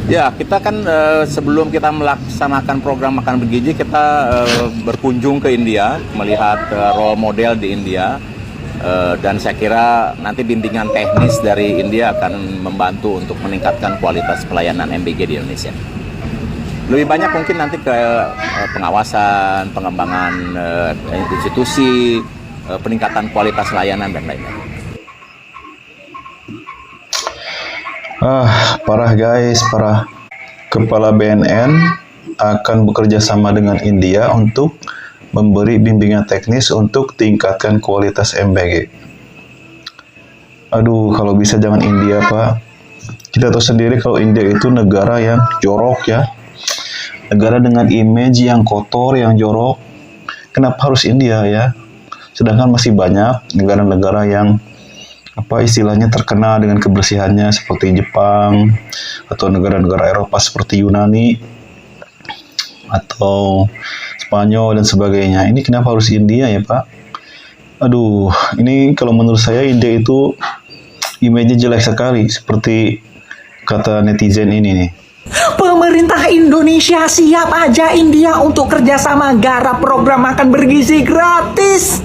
Ya, kita kan sebelum kita melaksanakan program makan bergizi, kita berkunjung ke India, melihat role model di India, dan saya kira nanti bimbingan teknis dari India akan membantu untuk meningkatkan kualitas pelayanan MBG di Indonesia. Lebih banyak mungkin nanti ke pengawasan, pengembangan institusi, peningkatan kualitas layanan, dan lain-lain. Parah guys, parah. Kepala BNN akan bekerja sama dengan India untuk memberi bimbingan teknis untuk tingkatkan kualitas MBG. Aduh, kalau bisa jangan India, Pak. Kita tahu sendiri kalau India itu negara yang jorok ya. Negara dengan image yang kotor, yang jorok. Kenapa harus India ya? Sedangkan masih banyak negara-negara yang istilahnya terkenal dengan kebersihannya seperti Jepang atau negara-negara Eropa seperti Yunani atau Spanyol dan sebagainya. Ini kenapa harus India ya Pak? Aduh, ini kalau menurut saya India itu image-nya jelek sekali seperti kata netizen ini nih. Pemerintah Indonesia siap aja India untuk kerjasama garap program makan bergizi gratis.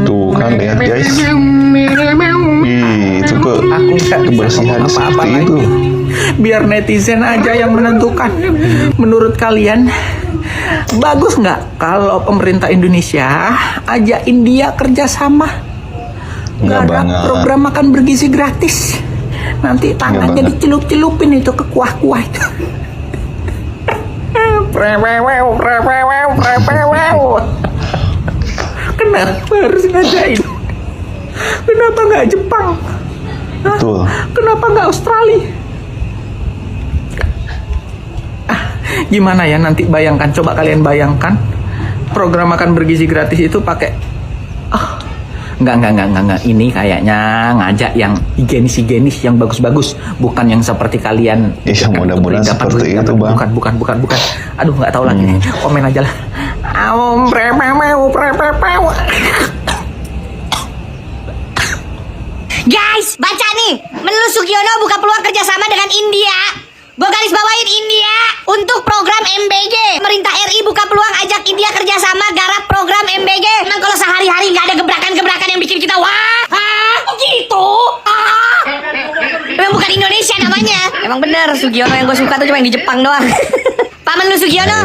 Tuh kan lihat guys. Itu kebersihan seperti itu. Biar netizen aja yang menentukan. Menurut kalian bagus nggak kalau pemerintah Indonesia ajak India kerjasama garap program makan bergizi gratis? Nanti tangannya dicelup-celupin itu ke kuah-kuah itu. Kenapa harus ngajain? Kenapa nggak Jepang? Betul. Kenapa nggak Australia? Gimana ya nanti bayangkan, coba kalian bayangkan program makan bergizi gratis itu pakai Enggak. Ini kayaknya ngajak yang higienis yang bagus-bagus, bukan yang seperti kalian. Iya, mudah-mudahan seperti itu, Bang. Bukan. Aduh, nggak tahu lagi. Komen aja lah. Guys, baca nih. Menlu Sugiono buka peluang kerjasama dengan India. Gue garis bawain India untuk program MBG. Pemerintah RI buka peluang ajak India kerjasama garap program MBG. Emang kalau sehari-hari nggak ada gebrakan-gebrakan yang bikin kita gitu? Emang bukan Indonesia namanya. Emang bener Sugiono yang gue suka tuh cuma yang di Jepang doang. Pak Menlu Sugiono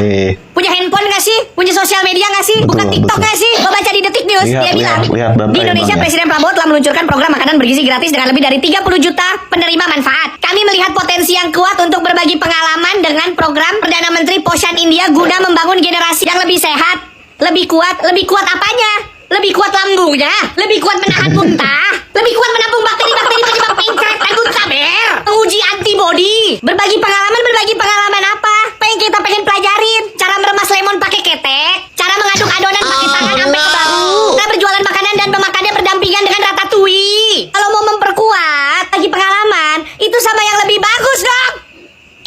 punya handphone nggak sih? Punya sosial media nggak sih? Buka TikTok nggak sih? Gue baca di Detik News, dia bilang di Indonesia Presiden Prabowo telah meluncurkan program makanan bergizi gratis dengan lebih dari 30 juta penerima manfaat. Kami melihat potensi yang kuat untuk berbagi pengalaman dengan program Perdana Menteri Poshan India guna membangun generasi yang lebih sehat, lebih kuat apanya? Lebih kuat lambungnya, lebih kuat menahan muntah, lebih kuat menampung bakteri-bakteri penyebab pengkrek dan saber, menguji antibody, berbagi pengalaman apa? Kita pengen pelajarin cara meremas lemon pakai ketek, cara mengaduk adonan pakai tangan sampai ke bahu, cara berjualan makanan dan memakannya berdampingan dengan ratatouille. Kalau mau memperkuat bagi pengalaman, itu sama yang lebih bagus dong.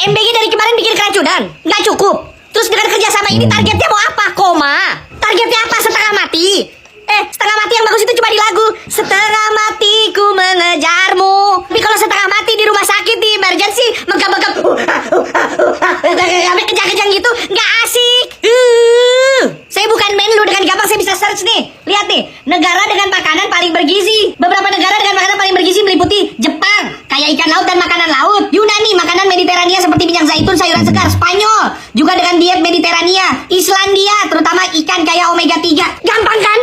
MBG dari kemarin bikin keracunan, nggak cukup. Terus dengan kerjasama ini targetnya mau apa? Targetnya apa? Setengah mati. Setengah mati yang bagus itu cuma di lagu Setengah matiku mengejarmu. Tapi kalau setengah mati di rumah sakit di emergency megap-megap kejang-kejang gitu nggak asik. Saya bukan Menlu, dengan gampang saya bisa search nih. Lihat nih, negara dengan makanan paling bergizi. Beberapa negara dengan makanan paling bergizi meliputi Jepang, kaya ikan laut dan makanan laut. Yunani, makanan Mediterania seperti minyak zaitun, sayuran segar. Spanyol, juga dengan diet Mediterania. Islandia, terutama ikan kaya omega 3. Gampang kan?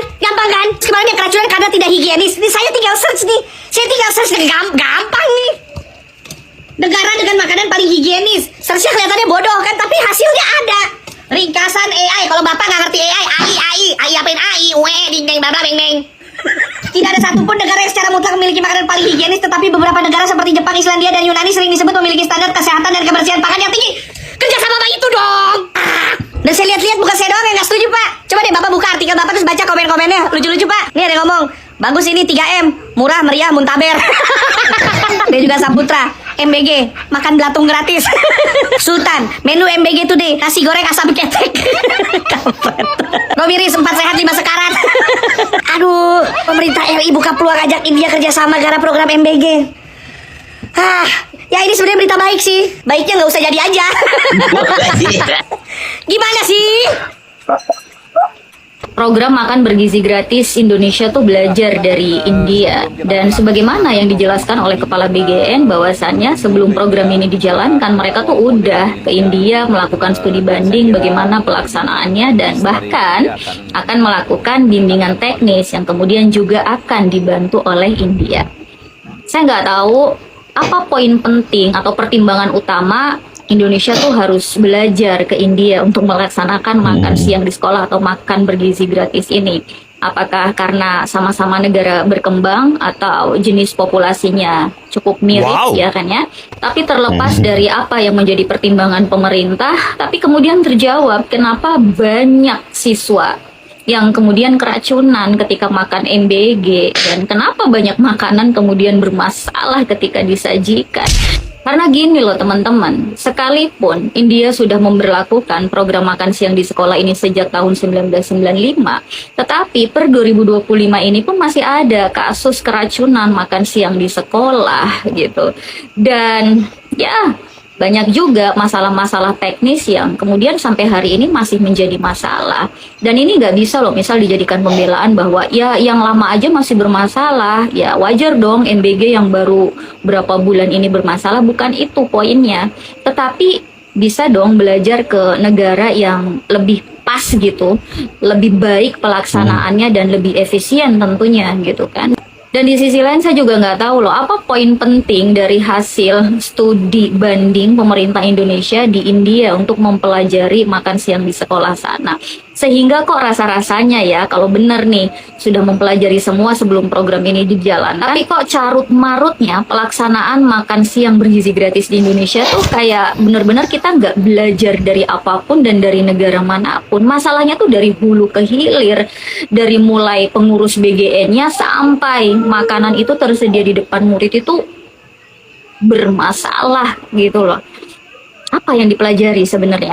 Kemarin yang keracunan karena tidak higienis. Ini saya tinggal search nih. Gampang nih. Negara dengan makanan paling higienis. Searchnya kelihatannya bodoh kan, tapi hasilnya ada. Ringkasan AI. Kalau bapak nggak ngerti AI apain AI? Ding ding bla bla beng beng. Tidak ada satupun negara yang secara mutlak memiliki makanan paling higienis, tetapi beberapa negara seperti Jepang, Islandia, dan Yunani sering disebut memiliki standar kesehatan dan kebersihan pangan yang tinggi. Kerjasama apa itu dong? Dan saya lihat-lihat bukan saya doang yang nggak setuju Pak. Coba deh Bapak buka artikel Bapak terus baca komen-komennya. Lucu-lucu Pak. Nih ada yang ngomong, bagus ini 3M, murah, meriah, muntaber. Dia juga Saputra. MBG, makan belatung gratis. Sultan, menu MBG today, nasi goreng asam ketek. Kampret. Romiris 4 sehat 5 sekarat. Aduh, pemerintah RI buka peluang ajak India kerjasama gara program MBG. Ya ini sebenarnya berita baik sih. Baiknya nggak usah jadi aja. Gimana sih? Program makan bergizi gratis Indonesia tuh belajar dari India, dan sebagaimana yang dijelaskan oleh Kepala BGN bahwasannya sebelum program ini dijalankan mereka tuh udah ke India melakukan studi banding bagaimana pelaksanaannya dan bahkan akan melakukan bimbingan teknis yang kemudian juga akan dibantu oleh India. Saya nggak tahu apa poin penting atau pertimbangan utama Indonesia tuh harus belajar ke India untuk melaksanakan makan siang di sekolah atau makan bergizi gratis ini. Apakah karena sama-sama negara berkembang atau jenis populasinya cukup mirip, ya kan ya? Tapi terlepas dari apa yang menjadi pertimbangan pemerintah, tapi kemudian terjawab kenapa banyak siswa yang kemudian keracunan ketika makan MBG dan kenapa banyak makanan kemudian bermasalah ketika disajikan. Karena gini loh teman-teman, sekalipun India sudah memberlakukan program makan siang di sekolah ini sejak tahun 1995, tetapi per 2025 ini pun masih ada kasus keracunan makan siang di sekolah gitu. Dan ya banyak juga masalah-masalah teknis yang kemudian sampai hari ini masih menjadi masalah. Dan ini nggak bisa loh misal dijadikan pembelaan bahwa ya yang lama aja masih bermasalah, ya wajar dong MBG yang baru berapa bulan ini bermasalah, bukan itu poinnya. Tetapi bisa dong belajar ke negara yang lebih pas gitu, lebih baik pelaksanaannya dan lebih efisien tentunya gitu kan. Dan di sisi lain saya juga nggak tahu loh apa poin penting dari hasil studi banding pemerintah Indonesia di India untuk mempelajari makan siang di sekolah sana. Sehingga kok rasa-rasanya ya kalau benar nih sudah mempelajari semua sebelum program ini dijalankan, tapi kok carut-marutnya pelaksanaan makan siang bergizi gratis di Indonesia tuh kayak benar-benar kita nggak belajar dari apapun dan dari negara manapun. Masalahnya tuh dari hulu ke hilir, dari mulai pengurus BGN-nya sampai makanan itu tersedia di depan murid itu bermasalah gitu loh. Apa yang dipelajari sebenarnya?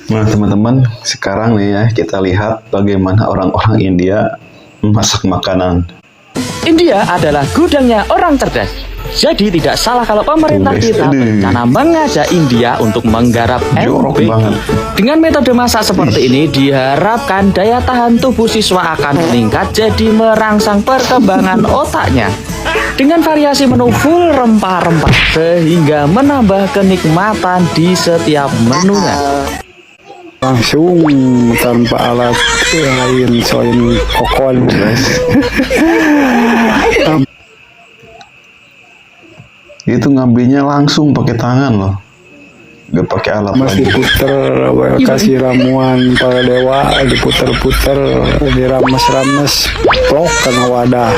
Nah teman-teman, sekarang nih ya kita lihat bagaimana orang-orang India memasak makanan. India adalah gudangnya orang cerdas. Jadi tidak salah kalau pemerintah kita berencana mengajak India untuk menggarap MBG. Dengan metode masak seperti ini diharapkan daya tahan tubuh siswa akan meningkat jadi merangsang perkembangan otaknya. Dengan variasi menu full rempah-rempah sehingga menambah kenikmatan di setiap menunya. Langsung tanpa alat lain selain kokon. Itu ngambilnya langsung pakai tangan loh, gak pakai alat masih lagi. Diputer, kasih ramuan para dewa, diputer-puter, dirames-rames, plok karena wadah,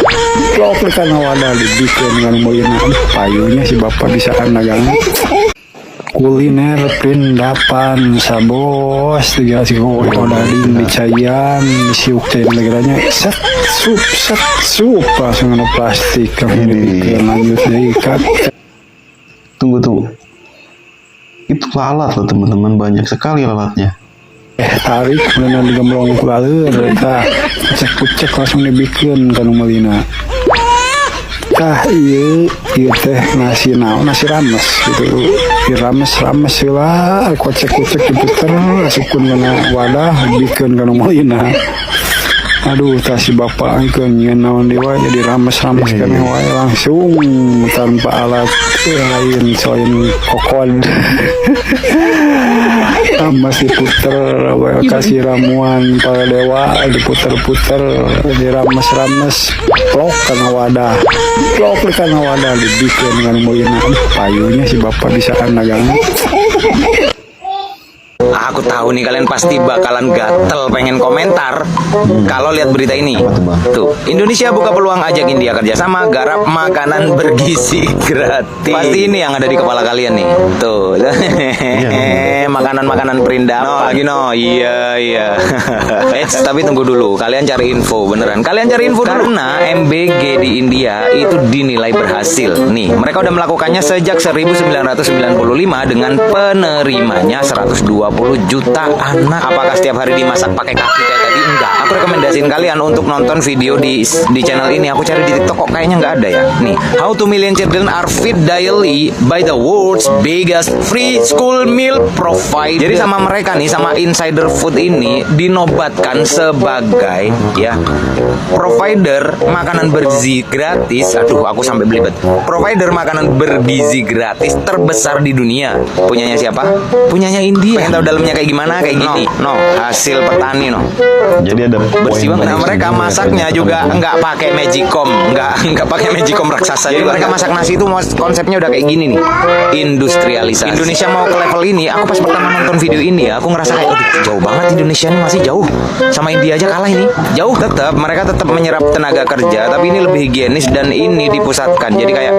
dibikin dengan mulina. Payunya si bapak bisa nagang. Kuliner perindapan sabos tiga si kodadin dicayan disiuk cair negaranya set sup langsung ada plastik kami lanjut diikat. Tunggu itu lalat loh teman-teman, banyak sekali lalatnya. Tarik kemudian digemblong kualir kita cek langsung dibikin kan melina. Iya teh nasi rames gitu, dirames lah, kocek diputer, masukkan kena wadah, bikin kena malina. Aduh, si bapak ikan naon dewa jadi rames kena wae langsung tanpa alat lain selain kokon. Masih puter, kasih ramuan para dewa, diputer-puter, dirames-rames, plok karena wadah, dibikin dengan mulina. Payunya si bapak bisa nagang. Aku Aku tahu nih kalian pasti bakalan gatel pengen komentar kalau lihat berita ini. Tuh, Indonesia buka peluang ajak India kerjasama garap makanan bergizi gratis. Pasti ini yang ada di kepala kalian nih. Tuh, makanan-makanan perindapan. No, lagi no, iya. Tapi tunggu dulu, kalian cari info beneran. Kalian cari info karena MBG di India itu dinilai berhasil. Nih, mereka udah melakukannya sejak 1995 dengan penerimanya 120 juta anak. Apakah setiap hari dimasak pakai kaki kayak tadi? Enggak. Aku rekomendasiin kalian untuk nonton video di channel ini. Aku cari di TikTok kok kayaknya nggak ada ya. Nih, How 2 Million Children Are Fed Daily by the world's biggest free school meal provider. Jadi sama mereka nih, sama Insider Food ini dinobatkan sebagai ya provider makanan bergizi gratis. Aduh, aku sampai belibet. Provider makanan bergizi gratis terbesar di dunia. Punyanya siapa? Punyanya India. Pengen tahu dalamnya kayak gimana? Kayak gini. No, hasil petani no. Jadi ada Bersih banget. Nah, mereka masaknya juga nggak pakai magicom, nggak pakai magicom raksasa juga. Mereka masak nasi itu konsepnya udah kayak gini nih, industrialisasi. Indonesia mau ke level ini. Aku pas pertama nonton video ini ya, aku ngerasa kayak jauh banget Indonesia ini, masih jauh sama India aja kalah ini. Jauh. Mereka tetap menyerap tenaga kerja, tapi ini lebih higienis dan ini dipusatkan. Jadi kayak,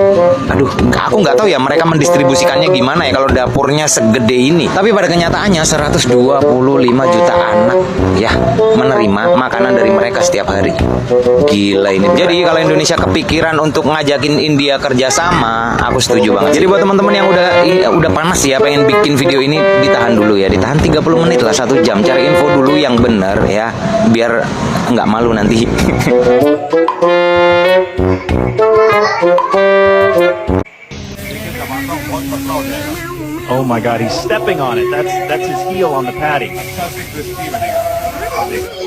aduh, aku nggak tahu ya mereka mendistribusikannya gimana ya kalau dapurnya segede ini. Tapi pada kenyataannya 125 juta anak ya menerima makanan dari mereka setiap hari. Gila ini. Jadi kalau Indonesia kepikiran untuk ngajakin India kerjasama, aku setuju banget. Jadi buat teman-teman yang udah panas ya pengen bikin video ini, ditahan dulu ya, ditahan 30 menit lah, 1 jam, cari info dulu yang benar ya, biar nggak malu nanti. Oh my God, he's stepping on it. That's his heel on the patty.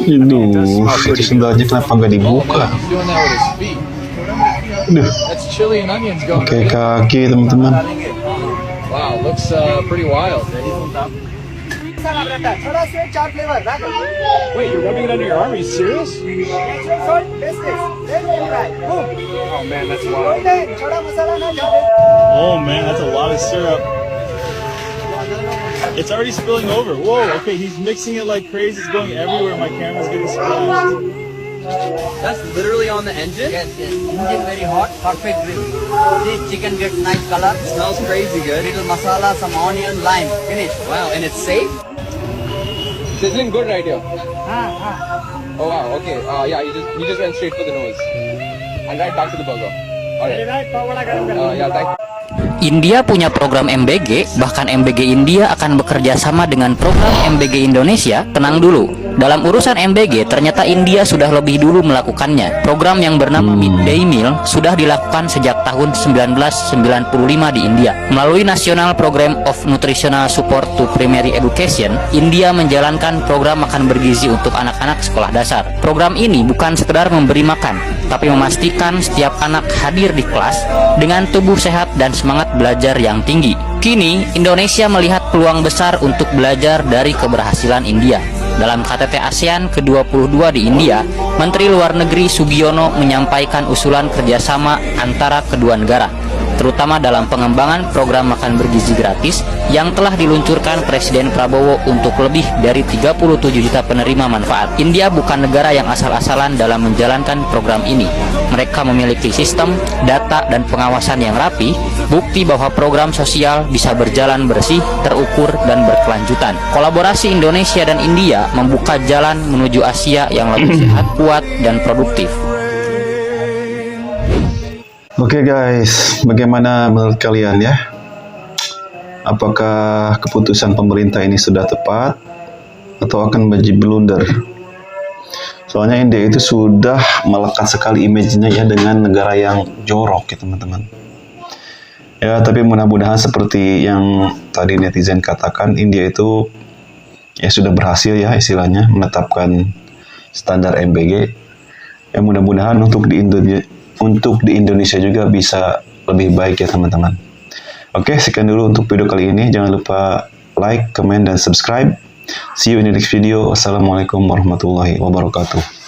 Itu sendalnya kenapa nggak dibuka? Duh. Oke, kaki teman-teman. Wow, looks pretty wild. Wait, you're rubbing it under your arm? Are you serious? Oh man, that's wild. Oh man, that's a lot of syrup. It's already spilling over. Whoa, okay, he's mixing it like crazy. It's going everywhere. My camera's getting splashed. That's literally on the engine? Yes. Engine very hot, perfect grip. This chicken gets nice color. Smells crazy good. Little masala, some onion, lime. Finish. Wow, and it's safe? Sizzling good right here. Oh wow, okay. Yeah, you just went straight for the nose. And right back to the burger. Alright. Yeah, thank you. India punya program MBG, bahkan MBG India akan bekerja sama dengan program MBG Indonesia. Tenang dulu, dalam urusan MBG ternyata India sudah lebih dulu melakukannya. Program yang bernama Midday Meal sudah dilakukan sejak tahun 1995 di India. Melalui National Program of Nutritional Support to Primary Education, India menjalankan program makan bergizi untuk anak-anak sekolah dasar. Program ini bukan sekedar memberi makan, tapi memastikan setiap anak hadir di kelas dengan tubuh sehat dan semangat belajar yang tinggi. Kini, Indonesia melihat peluang besar untuk belajar dari keberhasilan India. Dalam KTT ASEAN ke-22 di India, Menteri Luar Negeri Sugiono menyampaikan usulan kerjasama antara kedua negara, terutama dalam pengembangan program makan bergizi gratis yang telah diluncurkan Presiden Prabowo untuk lebih dari 37 juta penerima manfaat. India bukan negara yang asal-asalan dalam menjalankan program ini. Mereka memiliki sistem, data, dan pengawasan yang rapi, bukti bahwa program sosial bisa berjalan bersih, terukur, dan berkelanjutan. Kolaborasi Indonesia dan India membuka jalan menuju Asia yang lebih sehat, kuat, dan produktif. Oke guys, bagaimana menurut kalian ya? Apakah keputusan pemerintah ini sudah tepat atau akan menjadi blunder? Soalnya India itu sudah melekat sekali image-nya ya dengan negara yang jorok ya teman-teman. Ya, tapi mudah-mudahan seperti yang tadi netizen katakan, India itu ya sudah berhasil ya istilahnya menetapkan standar MBG. Ya mudah-mudahan untuk di Indonesia juga bisa lebih baik ya teman-teman. Oke, sekian dulu untuk video kali ini. Jangan lupa like, comment, dan subscribe. See you in the next video. Wassalamualaikum warahmatullahi wabarakatuh.